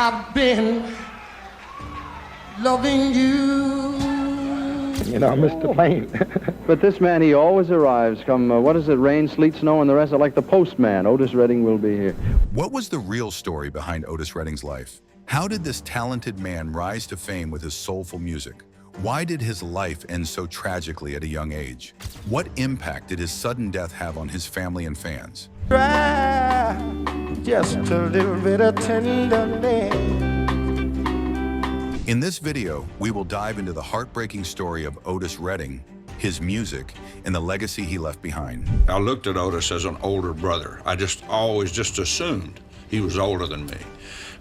have been loving you. You know, Mr. Plain. But this man, he always arrives. Come, what is it, rain, sleet, snow, and the rest? Like the postman, Otis Redding will be here. What was the real story behind Otis Redding's life? How did this talented man rise to fame with his soulful music? Why did his life end so tragically at a young age? What impact did his sudden death have on his family and fans? Try just a little bit of tenderness. In this video, we will dive into the heartbreaking story of Otis Redding, his music, and the legacy he left behind. I looked at Otis as an older brother. I always assumed he was older than me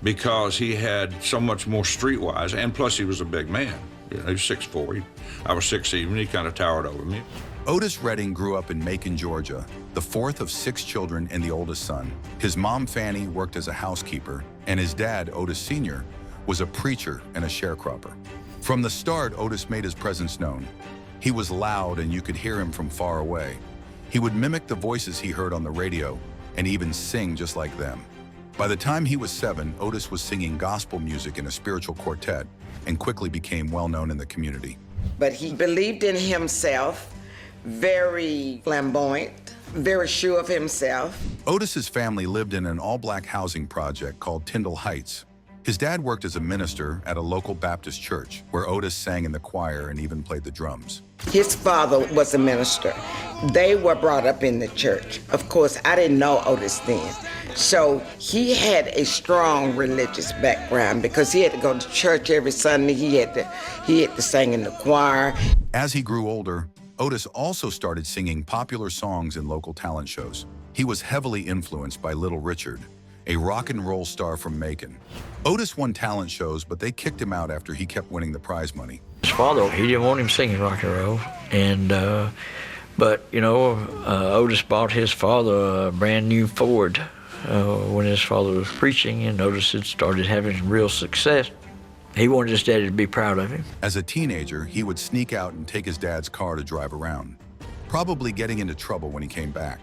because he had so much more streetwise, and plus he was a big man. You know, he was 6'4". I was 6'7". He kind of towered over me. Otis Redding grew up in Macon, Georgia, the fourth of 6 children and the oldest son. His mom, Fanny, worked as a housekeeper, and his dad, Otis Sr., was a preacher and a sharecropper. From the start, Otis made his presence known. He was loud and you could hear him from far away. He would mimic the voices he heard on the radio and even sing just like them. By the time he was 7, Otis was singing gospel music in a spiritual quartet and quickly became well known in the community. But he believed in himself, very flamboyant, very sure of himself. Otis's family lived in an all-black housing project called Tyndall Heights. His dad worked as a minister at a local Baptist church, where Otis sang in the choir and even played the drums. His father was a minister. They were brought up in the church. Of course, I didn't know Otis then. So he had a strong religious background because he had to go to church every Sunday. He had to sing in the choir. As he grew older, Otis also started singing popular songs in local talent shows. He was heavily influenced by Little Richard, a rock and roll star from Macon. Otis won talent shows, but they kicked him out after he kept winning the prize money. His father, he didn't want him singing rock and roll, and but you know, Otis bought his father a brand new Ford when his father was preaching, and Otis had started having real success. He wanted his daddy to be proud of him. As a teenager, he would sneak out and take his dad's car to drive around, probably getting into trouble when he came back.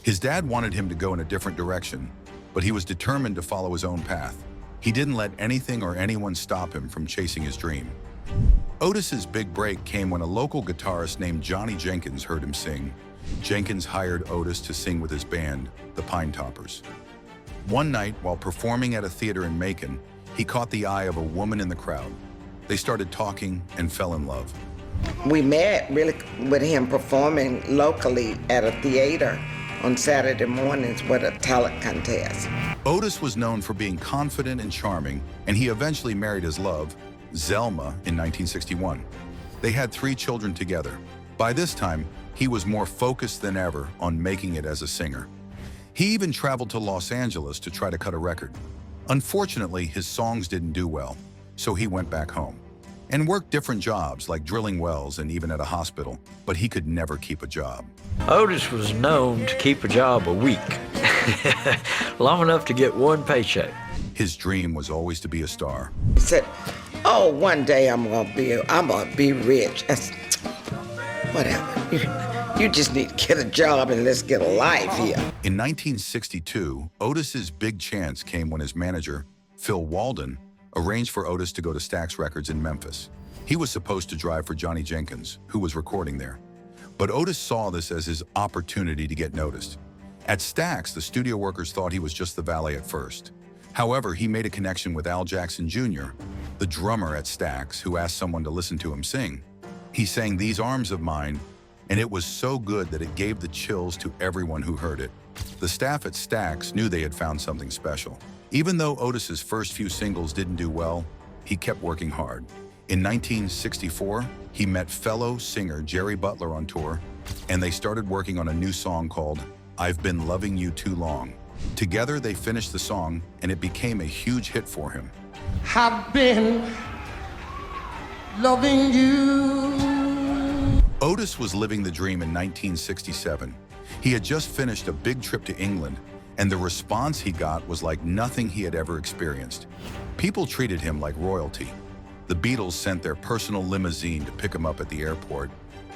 His dad wanted him to go in a different direction, but he was determined to follow his own path. He didn't let anything or anyone stop him from chasing his dream. Otis's big break came when a local guitarist named Johnny Jenkins heard him sing. Jenkins hired Otis to sing with his band, the Pine Toppers. One night, while performing at a theater in Macon, he caught the eye of a woman in the crowd. They started talking and fell in love. We met really with him performing locally at a theater on Saturday mornings with a talent contest. Otis was known for being confident and charming, and he eventually married his love, Zelma, in 1961. They had 3 children together. By this time, he was more focused than ever on making it as a singer. He even traveled to Los Angeles to try to cut a record. Unfortunately, his songs didn't do well, so he went back home and worked different jobs like drilling wells and even at a hospital, but he could never keep a job. Otis was known to keep a job a week, long enough to get 1 paycheck. His dream was always to be a star. He said, "Oh, one day I'm gonna be rich." I said, "Whatever. You just need to get a job and let's get a life here." In 1962, Otis's big chance came when his manager, Phil Walden, arranged for Otis to go to Stax Records in Memphis. He was supposed to drive for Johnny Jenkins, who was recording there. But Otis saw this as his opportunity to get noticed. At Stax, the studio workers thought he was just the valet at first. However, he made a connection with Al Jackson Jr., the drummer at Stax, who asked someone to listen to him sing. He sang "These Arms of Mine," and it was so good that it gave the chills to everyone who heard it. The staff at Stax knew they had found something special. Even though Otis's first few singles didn't do well, he kept working hard. In 1964, he met fellow singer Jerry Butler on tour, and they started working on a new song called "I've Been Loving You Too Long." Together, they finished the song, and it became a huge hit for him. Have been loving you. Otis was living the dream in 1967. He had just finished a big trip to England, and the response he got was like nothing he had ever experienced. People treated him like royalty. The Beatles sent their personal limousine to pick him up at the airport.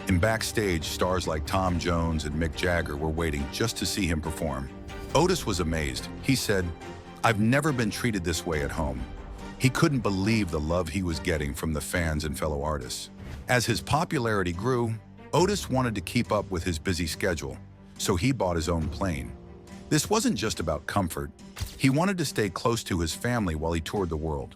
And backstage, stars like Tom Jones and Mick Jagger were waiting just to see him perform. Otis was amazed. He said, "I've never been treated this way at home." He couldn't believe the love he was getting from the fans and fellow artists. As his popularity grew, Otis wanted to keep up with his busy schedule, so he bought his own plane. This wasn't just about comfort. He wanted to stay close to his family while he toured the world.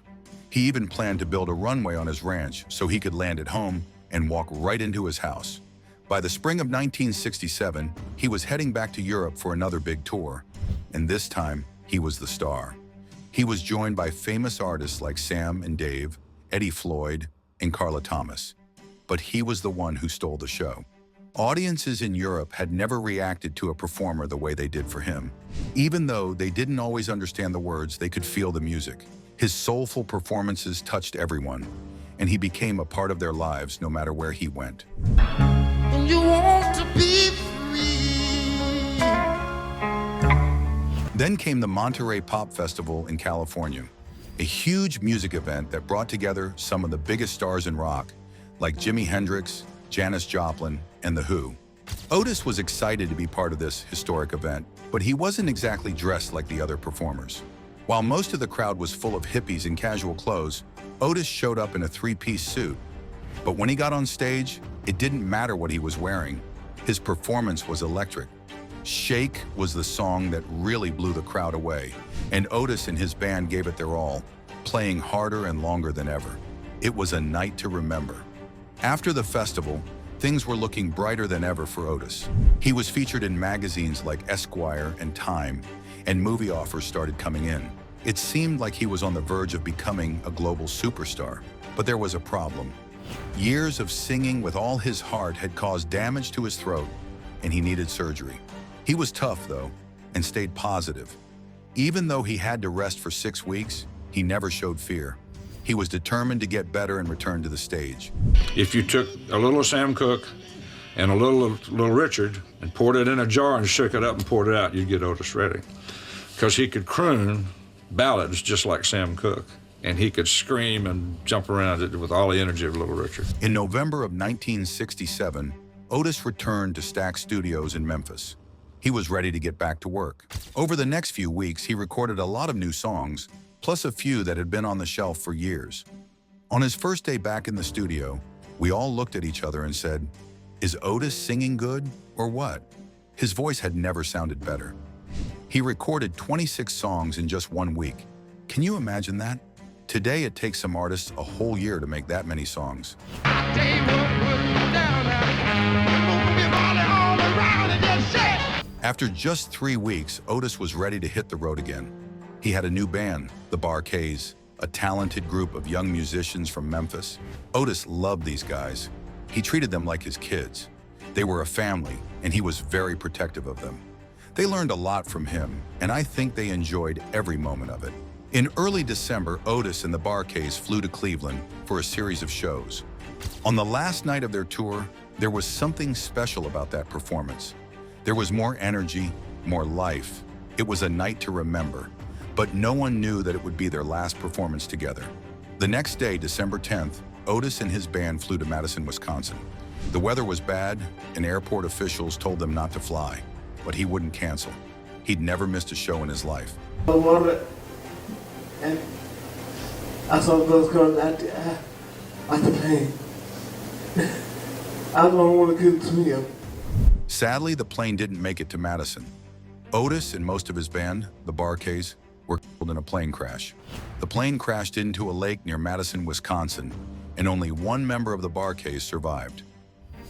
He even planned to build a runway on his ranch so he could land at home and walk right into his house. By the spring of 1967, he was heading back to Europe for another big tour, and this time, he was the star. He was joined by famous artists like Sam and Dave, Eddie Floyd, and Carla Thomas. But he was the one who stole the show. Audiences in Europe had never reacted to a performer the way they did for him. Even though they didn't always understand the words, they could feel the music. His soulful performances touched everyone, and he became a part of their lives no matter where he went. You want to be free. Then came the Monterey Pop Festival in California, a huge music event that brought together some of the biggest stars in rock, like Jimi Hendrix, Janis Joplin, and The Who. Otis was excited to be part of this historic event, but he wasn't exactly dressed like the other performers. While most of the crowd was full of hippies in casual clothes, Otis showed up in a three-piece suit. But when he got on stage, it didn't matter what he was wearing. His performance was electric. Shake was the song that really blew the crowd away, and Otis and his band gave it their all, playing harder and longer than ever. It was a night to remember. After the festival, things were looking brighter than ever for Otis. He was featured in magazines like Esquire and Time, and movie offers started coming in. It seemed like he was on the verge of becoming a global superstar, but there was a problem. Years of singing with all his heart had caused damage to his throat, and he needed surgery. He was tough, though, and stayed positive. Even though he had to rest for 6 weeks, he never showed fear. He was determined to get better and return to the stage. If you took a little Sam Cooke and a little Richard and poured it in a jar and shook it up and poured it out, you'd get Otis Redding. Because he could croon ballads just like Sam Cooke, and he could scream and jump around it with all the energy of Little Richard. In November of 1967, Otis returned to Stax Studios in Memphis. He was ready to get back to work. Over the next few weeks, he recorded a lot of new songs, plus a few that had been on the shelf for years. On his first day back in the studio, we all looked at each other and said, "Is Otis singing good or what?" His voice had never sounded better. He recorded 26 songs in just 1 week. Can you imagine that? Today, it takes some artists a whole year to make that many songs. After just 3 weeks, Otis was ready to hit the road again. He had a new band, the Bar-Kays, a talented group of young musicians from Memphis. Otis loved these guys. He treated them like his kids. They were a family, and he was very protective of them. They learned a lot from him, and I think they enjoyed every moment of it. In early December, Otis and the Bar-Kays flew to Cleveland for a series of shows. On the last night of their tour, there was something special about that performance. There was more energy, more life. It was a night to remember, but no one knew that it would be their last performance together. The next day, December 10th, Otis and his band flew to Madison, Wisconsin. The weather was bad, and airport officials told them not to fly, but he wouldn't cancel. He'd never missed a show in his life. I wanted, and I saw those girls at the plane. I don't want to give it to him. Sadly, the plane didn't make it to Madison. Otis and most of his band, the Bar-Kays, were killed in a plane crash. The plane crashed into a lake near Madison, Wisconsin, and only one member of the Bar-Kays survived.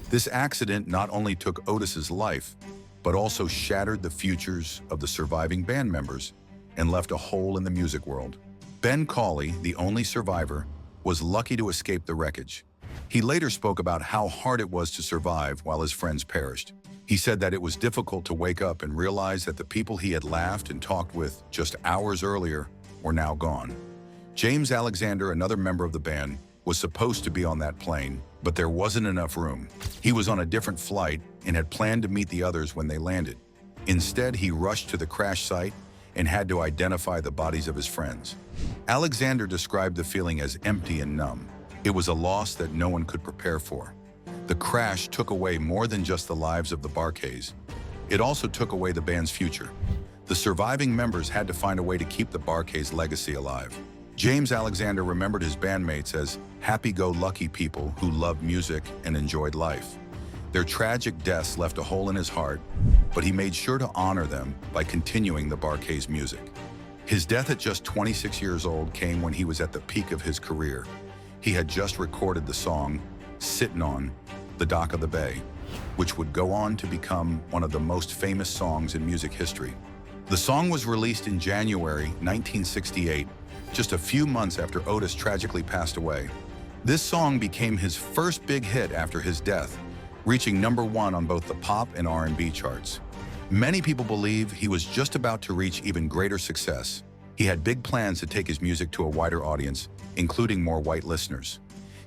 This accident not only took Otis's life, but also shattered the futures of the surviving band members and left a hole in the music world. Ben Cauley, the only survivor, was lucky to escape the wreckage. He later spoke about how hard it was to survive while his friends perished. He said that it was difficult to wake up and realize that the people he had laughed and talked with just hours earlier were now gone. James Alexander, another member of the band, was supposed to be on that plane, but there wasn't enough room. He was on a different flight and had planned to meet the others when they landed. Instead, he rushed to the crash site and had to identify the bodies of his friends. Alexander described the feeling as empty and numb. It was a loss that no one could prepare for. The crash took away more than just the lives of the Bar-Kays. It also took away the band's future. The surviving members had to find a way to keep the Bar-Kays' legacy alive. James Alexander remembered his bandmates as happy-go-lucky people who loved music and enjoyed life. Their tragic deaths left a hole in his heart, but he made sure to honor them by continuing the Bar-Kays' music. His death at just 26 years old came when he was at the peak of his career. He had just recorded the song, "Sittin' on the Dock of the Bay," which would go on to become one of the most famous songs in music history. The song was released in January 1968, just a few months after Otis tragically passed away. This song became his first big hit after his death, reaching #1 on both the pop and R&B charts. Many people believe he was just about to reach even greater success. He had big plans to take his music to a wider audience, including more white listeners.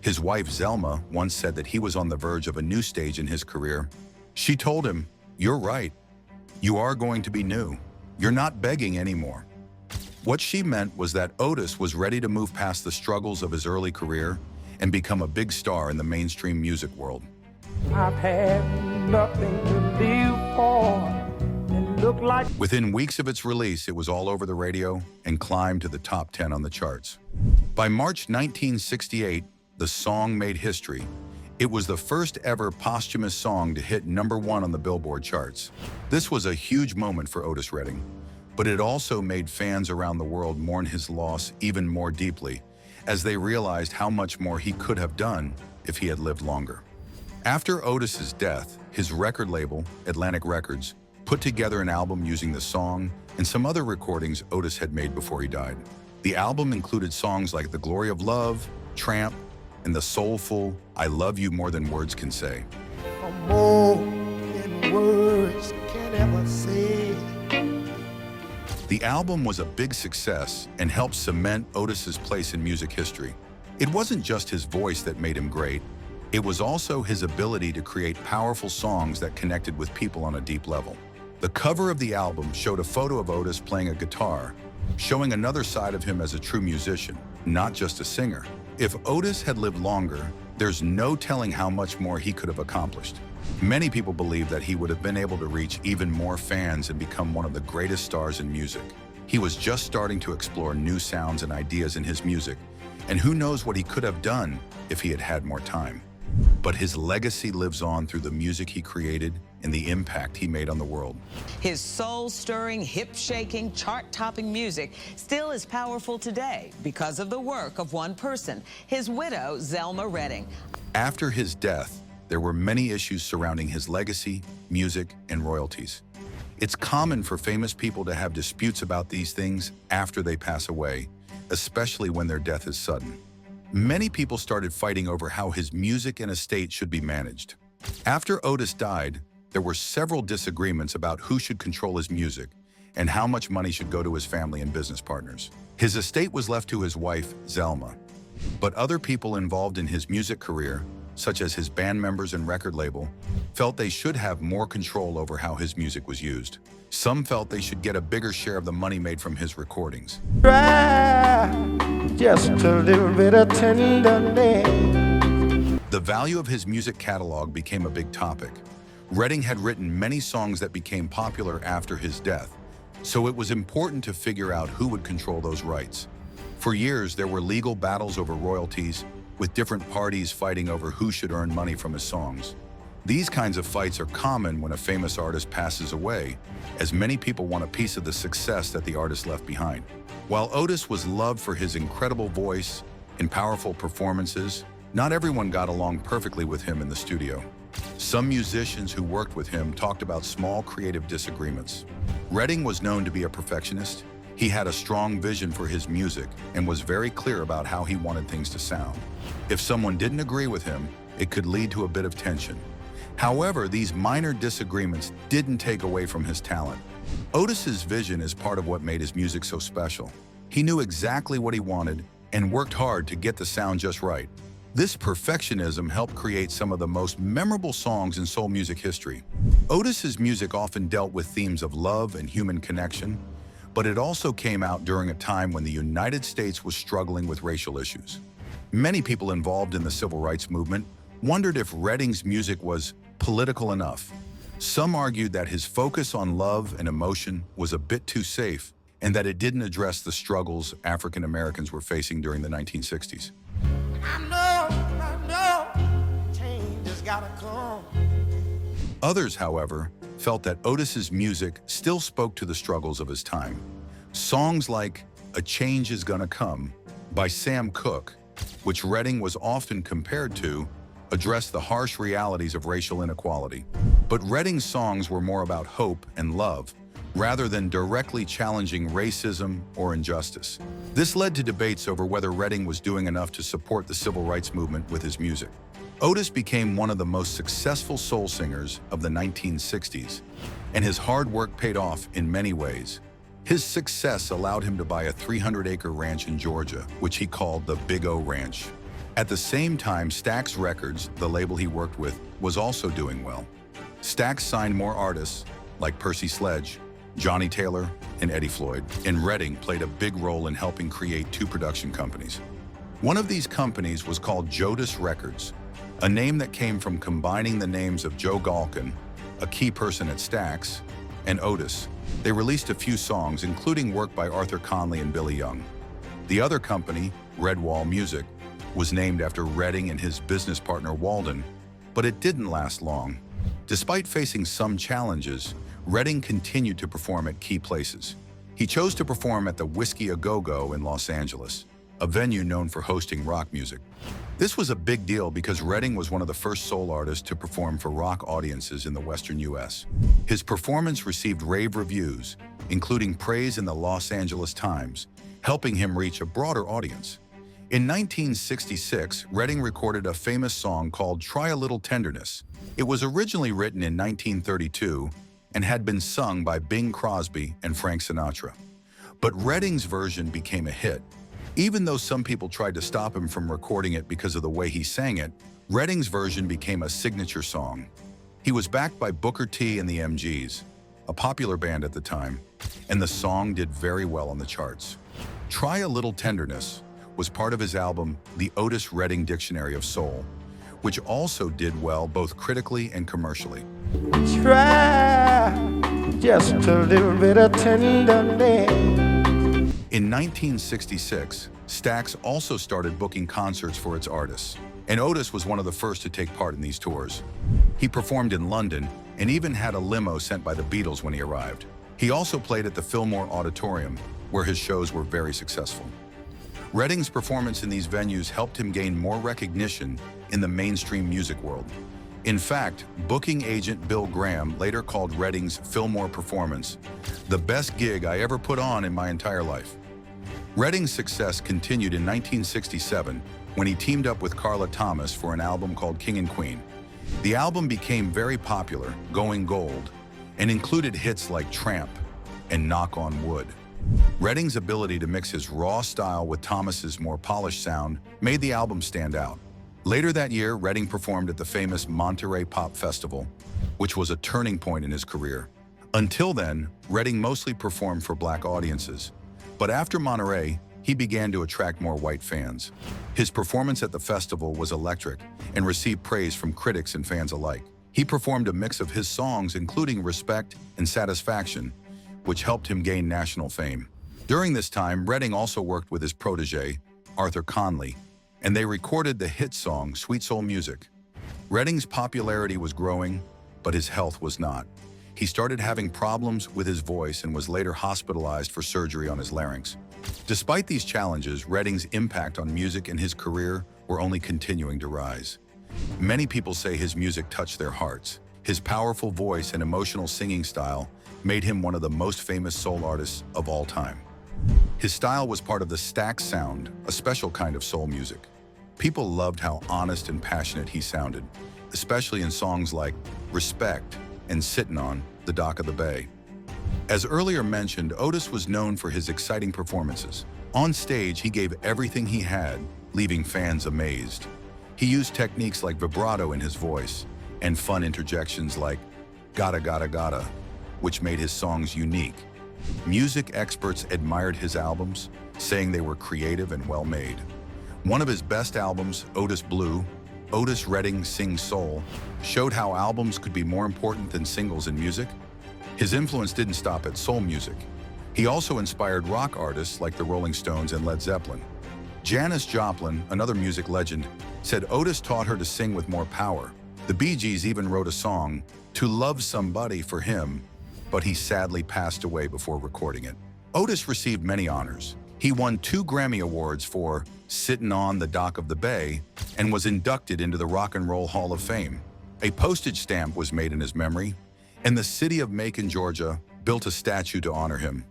His wife, Zelma, once said that he was on the verge of a new stage in his career. She told him, "You're right. You are going to be new. You're not begging anymore." What she meant was that Otis was ready to move past the struggles of his early career and become a big star in the mainstream music world. I've had nothing to live for, and look like Within weeks of its release, it was all over the radio and climbed to the top 10 on the charts. By March 1968, the song made history. It was the first ever posthumous song to hit #1 on the Billboard charts. This was a huge moment for Otis Redding, but it also made fans around the world mourn his loss even more deeply, as they realized how much more he could have done if he had lived longer. After Otis's death, his record label, Atlantic Records, put together an album using the song and some other recordings Otis had made before he died. The album included songs like "The Glory of Love," "Tramp," and the soulful "I Love You More Than Words Can Say." more than words can ever say. The album was a big success and helped cement Otis's place in music history. It wasn't just his voice that made him great. It was also his ability to create powerful songs that connected with people on a deep level. The cover of the album showed a photo of Otis playing a guitar, showing another side of him as a true musician, not just a singer. If Otis had lived longer, there's no telling how much more he could have accomplished. Many people believe that he would have been able to reach even more fans and become one of the greatest stars in music. He was just starting to explore new sounds and ideas in his music, and who knows what he could have done if he had had more time. But his legacy lives on through the music he created and the impact he made on the world. His soul-stirring, hip-shaking, chart-topping music still is powerful today because of the work of one person, his widow, Zelma Redding. After his death, there were many issues surrounding his legacy, music, and royalties. It's common for famous people to have disputes about these things after they pass away, especially when their death is sudden. Many people started fighting over how his music and estate should be managed. After Otis died, there were several disagreements about who should control his music and how much money should go to his family and business partners. His estate was left to his wife, Zelma, but other people involved in his music career, such as his band members and record label, felt they should have more control over how his music was used. Some felt they should get a bigger share of the money made from his recordings. Try just a little bit of tenderness. The value of his music catalog became a big topic. Redding had written many songs that became popular after his death, so it was important to figure out who would control those rights. For years, there were legal battles over royalties, with different parties fighting over who should earn money from his songs. These kinds of fights are common when a famous artist passes away, as many people want a piece of the success that the artist left behind. While Otis was loved for his incredible voice and powerful performances, not everyone got along perfectly with him in the studio. Some musicians who worked with him talked about small creative disagreements. Redding was known to be a perfectionist. He had a strong vision for his music and was very clear about how he wanted things to sound. If someone didn't agree with him, it could lead to a bit of tension. However, these minor disagreements didn't take away from his talent. Otis's vision is part of what made his music so special. He knew exactly what he wanted and worked hard to get the sound just right. This perfectionism helped create some of the most memorable songs in soul music history. Otis's music often dealt with themes of love and human connection, but it also came out during a time when the United States was struggling with racial issues. Many people involved in the civil rights movement wondered if Redding's music was political enough. Some argued that his focus on love and emotion was a bit too safe and that it didn't address the struggles African Americans were facing during the 1960s. I know, change has gotta come. Others, however, felt that Otis's music still spoke to the struggles of his time. Songs like A Change Is Gonna Come by Sam Cooke, which Redding was often compared to, addressed the harsh realities of racial inequality. But Redding's songs were more about hope and love, rather than directly challenging racism or injustice. This led to debates over whether Redding was doing enough to support the civil rights movement with his music. Otis became one of the most successful soul singers of the 1960s, and his hard work paid off in many ways. His success allowed him to buy a 300-acre ranch in Georgia, which he called the Big O Ranch. At the same time, Stax Records, the label he worked with, was also doing well. Stax signed more artists, like Percy Sledge, Johnny Taylor, and Eddie Floyd, and Redding played a big role in helping create 2 production companies. One of these companies was called Otis Records, a name that came from combining the names of Joe Galkin, a key person at Stax, and Otis. They released a few songs, including work by Arthur Conley and Billy Young. The other company, Redwall Music, was named after Redding and his business partner Walden, but it didn't last long. Despite facing some challenges, Redding continued to perform at key places. He chose to perform at the Whiskey A Go-Go in Los Angeles, a venue known for hosting rock music. This was a big deal because Redding was one of the first soul artists to perform for rock audiences in the Western U.S. His performance received rave reviews, including praise in the Los Angeles Times, helping him reach a broader audience. In 1966, Redding recorded a famous song called Try a Little Tenderness. It was originally written in 1932 and had been sung by Bing Crosby and Frank Sinatra. But Redding's version became a hit. Even though some people tried to stop him from recording it because of the way he sang it, Redding's version became a signature song. He was backed by Booker T and the MGs, a popular band at the time, and the song did very well on the charts. Try a Little Tenderness was part of his album, The Otis Redding Dictionary of Soul, which also did well both critically and commercially. Try just a little bit of tenderness. In 1966, Stax also started booking concerts for its artists, and Otis was one of the first to take part in these tours. He performed in London and even had a limo sent by the Beatles when he arrived. He also played at the Fillmore Auditorium, where his shows were very successful. Redding's performance in these venues helped him gain more recognition in the mainstream music world. In fact, booking agent Bill Graham later called Redding's Fillmore performance the best gig I ever put on in my entire life. Redding's success continued in 1967 when he teamed up with Carla Thomas for an album called King and Queen. The album became very popular, going gold, and included hits like Tramp and Knock on Wood. Redding's ability to mix his raw style with Thomas's more polished sound made the album stand out. Later that year, Redding performed at the famous Monterey Pop Festival, which was a turning point in his career. Until then, Redding mostly performed for black audiences, but after Monterey, he began to attract more white fans. His performance at the festival was electric and received praise from critics and fans alike. He performed a mix of his songs, including Respect and Satisfaction, which helped him gain national fame. During this time, Redding also worked with his protege, Arthur Conley, and they recorded the hit song Sweet Soul Music. Redding's popularity was growing, but his health was not. He started having problems with his voice and was later hospitalized for surgery on his larynx. Despite these challenges, Redding's impact on music and his career were only continuing to rise. Many people say his music touched their hearts. His powerful voice and emotional singing style made him one of the most famous soul artists of all time. His style was part of the Stax sound, a special kind of soul music. People loved how honest and passionate he sounded, especially in songs like Respect and Sittin' on the Dock of the Bay. As earlier mentioned, Otis was known for his exciting performances. On stage, he gave everything he had, leaving fans amazed. He used techniques like vibrato in his voice and fun interjections like gotta gotta gotta, which made his songs unique. Music experts admired his albums, saying they were creative and well-made. One of his best albums, Otis Blue, Otis Redding Sings Soul showed how albums could be more important than singles in music? His influence didn't stop at soul music. He also inspired rock artists like the Rolling Stones and Led Zeppelin. Janis Joplin, another music legend, said Otis taught her to sing with more power. The Bee Gees even wrote a song, "To Love Somebody," for him, but he sadly passed away before recording it. Otis received many honors. He won 2 Grammy Awards for "Sittin' on the Dock of the Bay" and was inducted into the Rock and Roll Hall of Fame. A postage stamp was made in his memory, and the city of Macon, Georgia, built a statue to honor him.